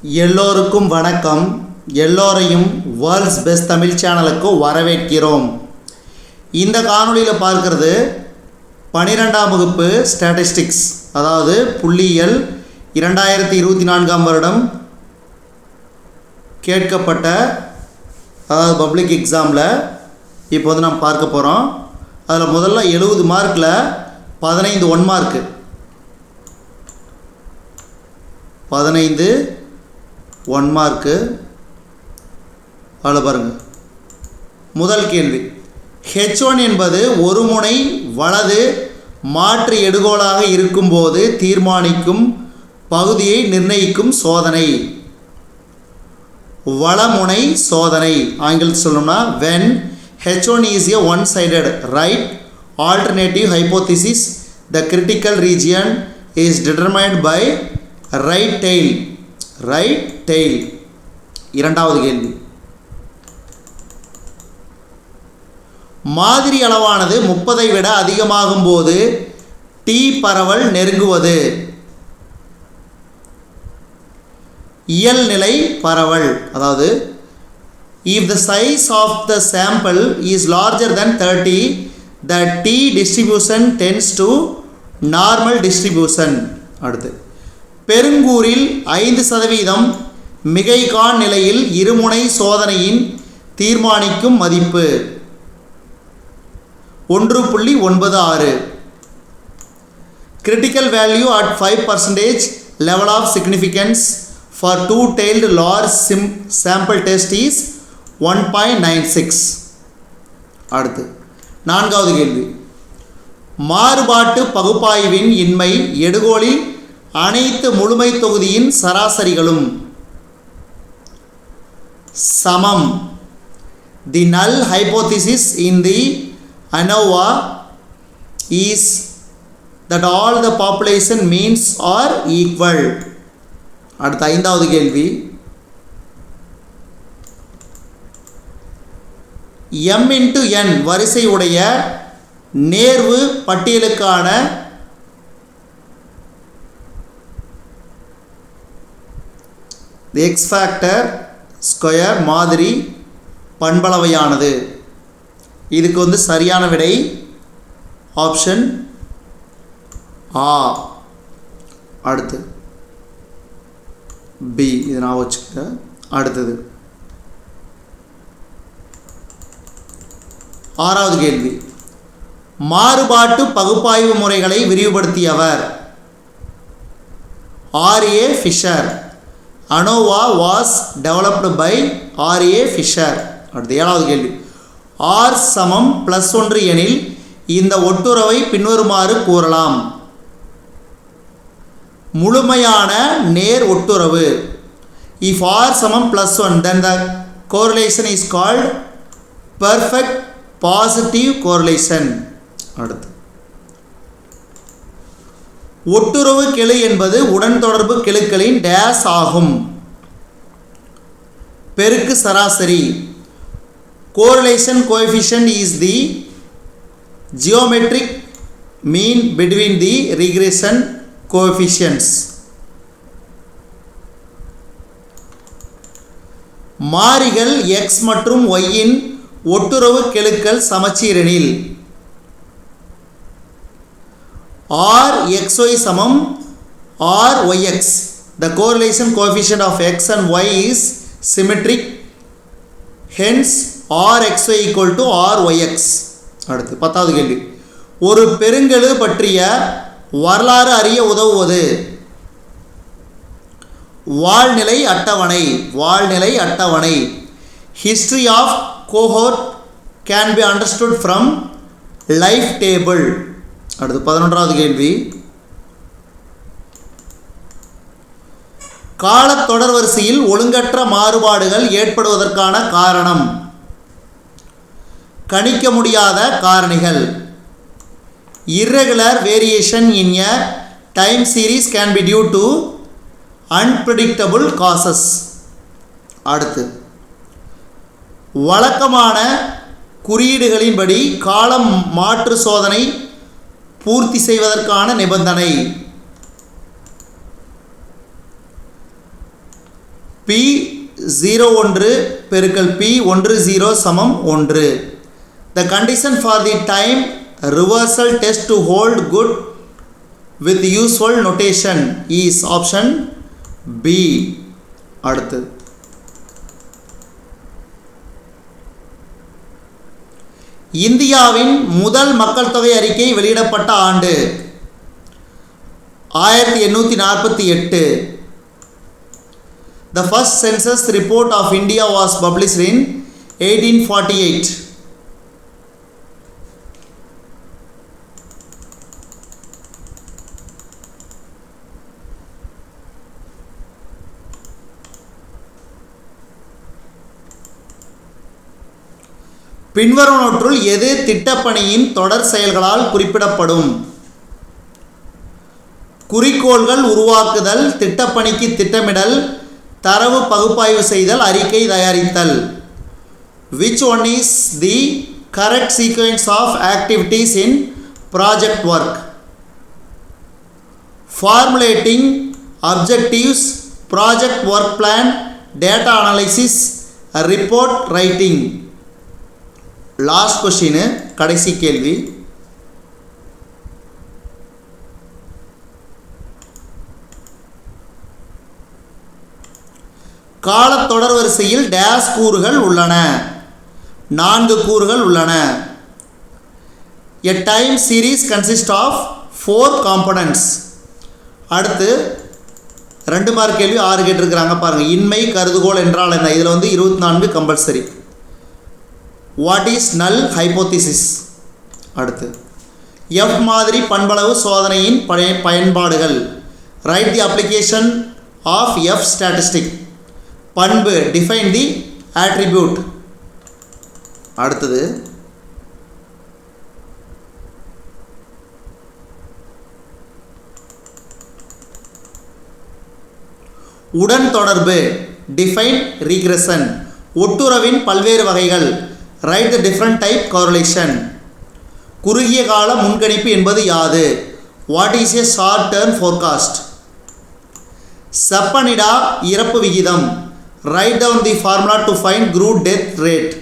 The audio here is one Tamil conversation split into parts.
எல்லோருக்கும் வணக்கம். எல்லோரையும் வேர்ல்ட்ஸ் பெஸ்ட் தமிழ் சேனலுக்கு வரவேற்கிறோம். இந்த காணொளியில் பார்க்கிறது 12ஆம் வகுப்பு ஸ்டாட்டிஸ்டிக்ஸ், அதாவது புள்ளியியல் 2024ஆம் வருடம் கேட்கப்பட்ட, அதாவது பப்ளிக் எக்ஸாமில் இப்போ நம்ம பார்க்க போகிறோம். அதில் முதல்ல 70 மார்க்கில் 15 1 மார்க்கு, 15 1 மார்க்கு. அதில் பாருங்கள், முதல் கேள்வி, H1 என்பது ஒரு முனை வலது மாற்று எடுகோலாக இருக்கும்போது தீர்மானிக்கும் பகுதியை நிர்ணயிக்கும் சோதனை. வலமுனை சோதனை ஆங்கிலத்தில் சொல்லணும்னா when H1 is a one-sided right alternative hypothesis, the critical region is determined by right tail. Right tail. இரண்டாவது கேள்வி, மாதிரி அளவானது 30ஐ விட அதிகமாகும் போது T பரவல் நெருங்குவது. இயல்நிலை பரவல், அதாவது if the size of the sample is larger than 30, the T distribution tends to normal distribution. அடுத்து, பெருங்கூறில் 5% மிகைகான் நிலையில் இருமுனை சோதனையின் தீர்மானிக்கும் மதிப்பு 1.96. Critical value at 5% level of significance for two-tailed large sample test is 1.96. அடுத்து, நான்காவது கேள்வி, மாறுபாட்டு பகுப்பாய்வின் இன்மை எடுகோலில் அனைத்து முழுமை தொகுதியின் சராசரிகளும் சமம். The null hypothesis in the ANOVA is that all the population means are equal. அடுத்த ஐந்தாவது கேள்வி, m×n வரிசை உடைய நேர்வு பட்டியலுக்கான X ஃபேக்டர் ஸ்கொயர் மாதிரி பண்பளவையானது. இதுக்கு சரியான விடை ஆப்ஷன் ஆ. அடுத்து பி, இது நான் வச்சுக்க. அடுத்தது ஆறாவது கேள்வி, மாறுபாட்டு பகுப்பாய்வு முறைகளை விரிவுபடுத்தியவர். R.A. Fisher. ANOVA was developed by R.A. Fisher. அடுத்து ஏழாவது கேள்வி, R சமம் +1 எனில் இந்த ஒட்டுறவை பின்வருமாறு கூறலாம். முழுமையான நேர் ஒட்டுறவு. If R சமம் +1, then the correlation is called perfect positive correlation. அடுத்து, ஒட்டுறவு கெழு என்பது உடன் தொடர்பு கெழுக்களின் டேஸ் ஆகும். பெருக்கு சராசரி. Correlation coefficient is the geometric mean between the regression coefficients. மாறிகள் x மற்றும் y இன் ஒட்டுறவு கெழுக்கள் சமச்சீரெனில் Rxy சமம் Ryx. The correlation coefficient of x and y is symmetric, hence Rxy equal to Ryx. அடுத்து 10வது கேள்வி, ஒரு பெருங்கெழு பற்றிய வரலாறு அறிய உதவுவது. வாழ்நிலை அட்டவணை. வாழ்நிலை அட்டவணை. History of cohort can be understood from life table. அடுத்து 11வது கேள்வி, காலத் தொடர்வரிசையில் ஒழுங்கற்ற மாறுபாடுகள் ஏற்படுவதற்கான காரணம். கணிக்க முடியாத காரணிகள். Irregular variation in a time series can be due to unpredictable causes. அடுத்து, வழக்கமான குறியீடுகளின்படி காலம் மாற்று சோதனை பூர்த்தி செய்வதற்கான நிபந்தனை. P 01 பெருக்கல் P 10 சமம் 1. The condition for the time reversal test to hold good with usual notation is option B. அடுத்து இந்தியாவின் முதல் மக்கள் தொகை அறிக்கை வெளியிடப்பட்ட ஆண்டு 1848. The first census report of India was published in 1848. பின்வருவனவற்றுள் எது திட்டப்பணியின் தொடர் செயல்களால் குறிப்பிடப்படும்? குறிக்கோள்கள் உருவாக்குதல், திட்டப்பணிக்கு திட்டமிடல், தரவு பகுப்பாய்வு செய்தல், அறிக்கை தயாரித்தல். Which one is the correct sequence of activities in project work? Formulating objectives, project work plan, data analysis, report writing. Last question, கடைசி கேள்வி. காலத்தொடர் வரிசையில் டேஸ் கூறுகள் உள்ளன. 4 கூறுகள் உள்ளன. A time series consists of 4 components. அடுத்து 2 மார்க் கேள்வி 6 கேட்டிருக்கிறாங்க பாருங்க. இன்மை கருதுகோள் என்றால் என்ன? இதில் 24 compulsory. What is null hypothesis? அடுத்து எஃப் மாதிரி பண்பளவு சோதனையின் பயன்பாடுகள். Write the application of F statistic. பண்பு, டிஃபைன் தி ஆட்ரிபியூட். அடுத்தது உடன் தொடர்பு, டிஃபைன் ரீக்ரெஷன். ஒட்டுறவின் பல்வேறு வகைகள். Write the different type correlation. குறுகிய கால முன்கணிப்பு என்பது யாது? What is a short term forecast? செப்பனிடா இறப்பு விகிதம். Write down the formula to find crude death rate.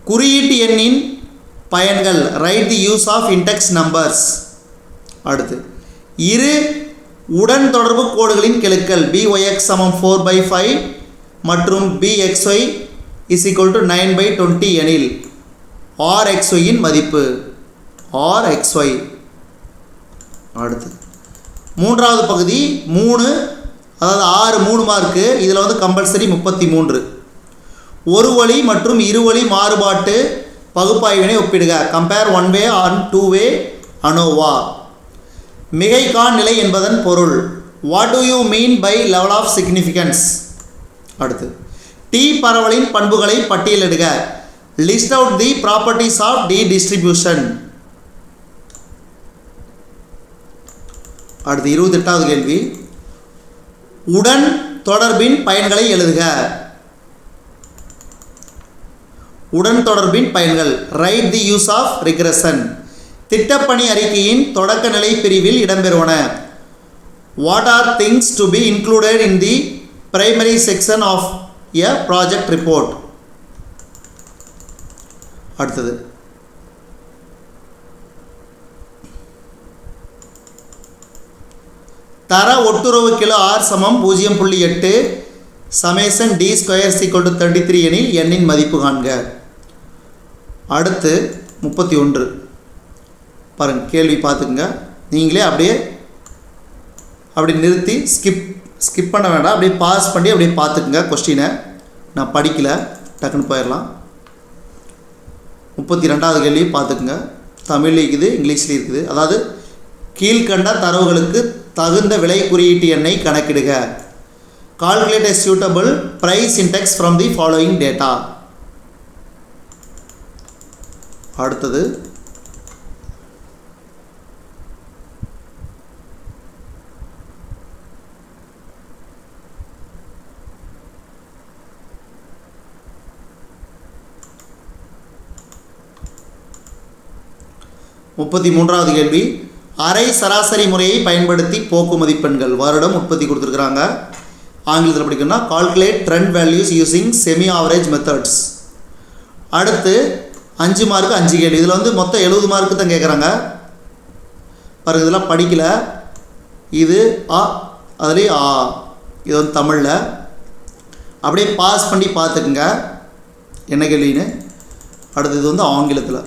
குறியீட்டு எண்ணின் பயன்கள். Write the use of index numbers. அடுத்து இரு உடன் தொடர்பு கோடுகளின் கெழுக்கள். BYX சமம் 4/5 மற்றும் BXY is equal to 9/20 எனில் RXY இன் மதிப்பு. RXY. அடுத்து மூன்றாவது பகுதி 3, அதாவது 6 3 மார்க்கு. இதில் கம்பல்சரி 33. ஒரு வழி மற்றும் இருவழி மாறுபாட்டு பகுப்பாய்வினை ஒப்பிடுக. Compare one way and two way ANOVA. மிகைக்கான் நிலை என்பதன் பொருள். What do you mean by level of significance? அடுத்து டி பரவலின் பண்புகளை பட்டியலிடுக. List out the properties of t distribution. அடுத்து 28வது கேள்வி. உடன் தொடர்பின் பயன்களை எழுதுக. உடன் தொடர்பின் பயன்கள். Write the use of regression. திட்டப்பணி அறிக்கையின் தொடக்க நிலை பிரிவில் இடம்பெறுவன. What are things to be included in the primary section of a project report? அடுத்தது தர ஒட்டுறவு கிலோ R சமம் 0.8 summation D square is equal to 33 எனில் n இன் மதிப்பு காண்க. அடுத்து 31 பாருங்க, கேள்வி பார்த்துக்குங்க. நீங்களே அப்படி நிறுத்தி ஸ்கிப் பண்ண வேண்டாம், அப்படியே பாஸ் பண்ணி அப்படியே பார்த்துக்குங்க. கொஸ்டினை நான் படிக்கல, டக்குன்னு போயிடலாம். 32வது கேள்வி பார்த்துக்குங்க. தமிழில் இருக்குது, இங்கிலீஷ்லேயும் இருக்குது. அதாவது கீழ்கண்ட தரவுகளுக்கு தகுந்த விலை குறியீட்டு எண்ணை கணக்கிடுக. Calculate a suitable price index from the following data. அடுத்தது முப்பத்தி 33வது கேள்வி. அரை சராசரி முறையை பயன்படுத்தி போக்கு மதிப்பெண்கள் வருடம் உற்பத்தி கொடுத்துருக்குறாங்க. ஆங்கிலத்தில் படிக்கணும்னா calculate trend values using semi average methods. அடுத்து 5 மார்க்கு 5 கேள்வி. இதில் வந்து மொத்தம் 70 மார்க்கு தான் கேட்குறாங்க. பாருங்கள், இதெல்லாம் படிக்கலை. இது அதுலேயே இது வந்து தமிழில் அப்படியே பாஸ் பண்ணி பார்த்துக்குங்க என்ன கேள்வின்னு. அடுத்து இது வந்து ஆங்கிலத்தில்.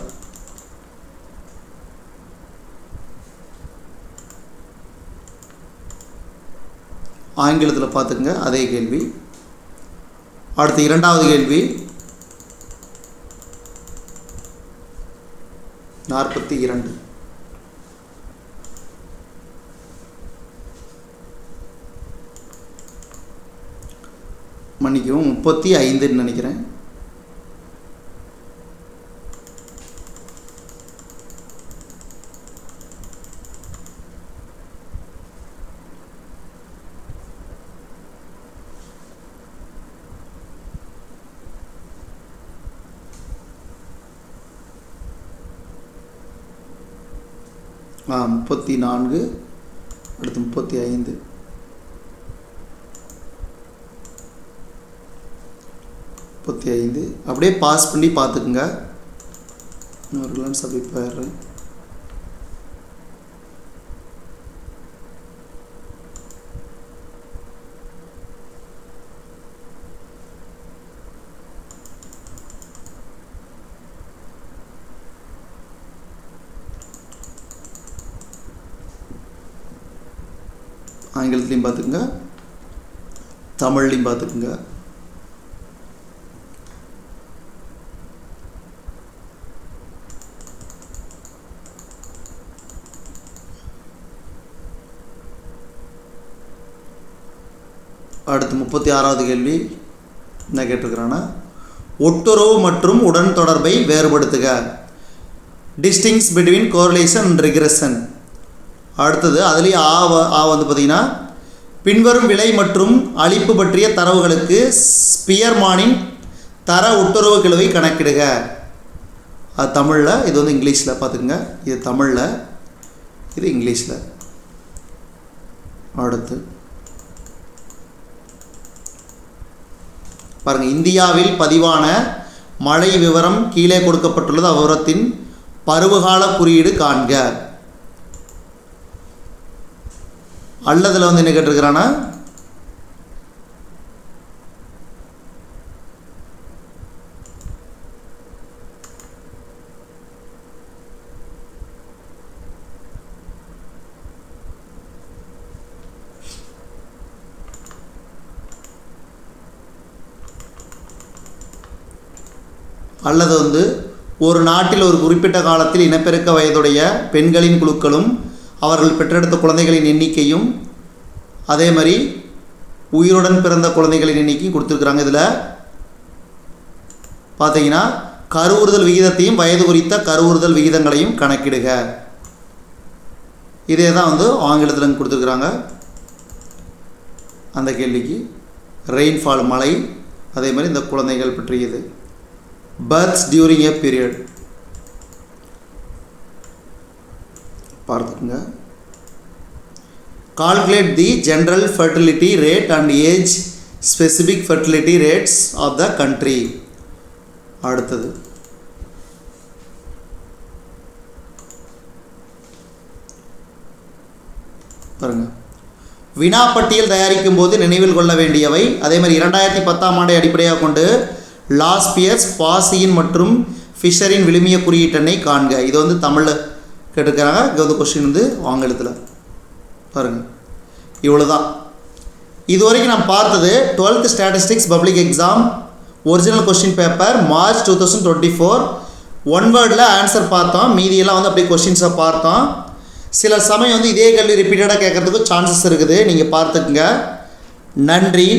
ஆங்கிலத்தில் பார்த்துக்குங்க அதே கேள்வி. அடுத்து 2வது கேள்வி 42. மன்னிக்கவும் 35ன்னு நினைக்கிறேன். ஆ 34. அடுத்து 35. 35 அப்படியே பாஸ் பண்ணி பார்த்துக்குங்க. ஒரு கிளான்ஸ் அப்படி போயிடுறேன். ஆங்கிலத்துலேயும் பார்த்துக்குங்க, தமிழ்லையும் பார்த்துக்குங்க. அடுத்து 36வது கேள்வி என்ன கேட்டிருக்கிறான்னா, ஒட்டுறவு மற்றும் உடன் தொடர்பை வேறுபடுத்துக. Distinguish between correlation and regression. அடுத்தது அதுலேயே வந்து பார்த்திங்கன்னா, பின்வரும் விலை மற்றும் அளிப்பு பற்றிய தரவுகளுக்கு ஸ்பியர்மானின் தர ஒட்டுறவு கெழுவை கணக்கிடுக. அது தமிழில், இது வந்து இங்கிலீஷில் பார்த்துக்குங்க. இது தமிழில், இது இங்கிலீஷில். அடுத்து பாருங்கள், இந்தியாவில் பதிவான மழை விவரம் கீழே கொடுக்கப்பட்டுள்ளது. அவ்விவரத்தின் பருவகால குறியீடு காண்க. அல்லதில் வந்து என்ன கேட்டிருக்கிறான்னா, அல்லது வந்து ஒரு நாட்டில் ஒரு குறிப்பிட்ட காலத்தில் இனப்பெருக்க வயதுடைய பெண்களின் குழுக்களும் அவர்கள் பெற்றெடுத்த குழந்தைகளின் எண்ணிக்கையும் அதே மாதிரி உயிருடன் பிறந்த குழந்தைகளின் எண்ணிக்கையும் கொடுத்துருக்குறாங்க. இதில் பார்த்தீங்கன்னா கருவுறுதல் விகிதத்தையும் வயது குறித்த கருவுறுதல் விகிதங்களையும் கணக்கிடுக. இதே தான் வந்து ஆங்கிலத்தில் கொடுத்துருக்குறாங்க. அந்த கேள்விக்கு ரெயின்ஃபால் மழை, அதே மாதிரி இந்த குழந்தைகள் பற்றியது. பர்த்ஸ் டியூரிங் எ பீரியட் பார்த்துக்குங்க. Calculate the general fertility rate and age specific fertility rates of the country. அடுத்தது பாருங்கள், வினாப்பட்டியல் தயாரிக்கும் போது நினைவில் கொள்ள வேண்டியவை. அதே மாதிரி 2010ஆம் ஆண்டை அடிப்படையாக கொண்டு லாஸ்பியர்ஸ், பாசியின் மற்றும் ஃபிஷரின் விழுமிய குறியீட்டெண்ணை காண்க. இது வந்து தமிழில் கேட்டுக்கிறாங்க. இங்கே வந்து கொஸ்டின் வந்து ஆங்கிலத்தில். பாருங்கள், இவ்வளோ தான் இது வரைக்கும் நான் பார்த்தது 12th statistics public exam original question paper March 2024. One வேர்டில் ஆன்சர் பார்த்தோம், மீதியெல்லாம் வந்து அப்படியே கொஸ்டின்ஸை பார்த்தோம். சில சமயம் வந்து இதே கேள்வி ரிப்பீட்டடாக கேட்குறதுக்கு சான்சஸ் இருக்குது, நீங்கள் பார்த்துக்குங்க. நன்றி.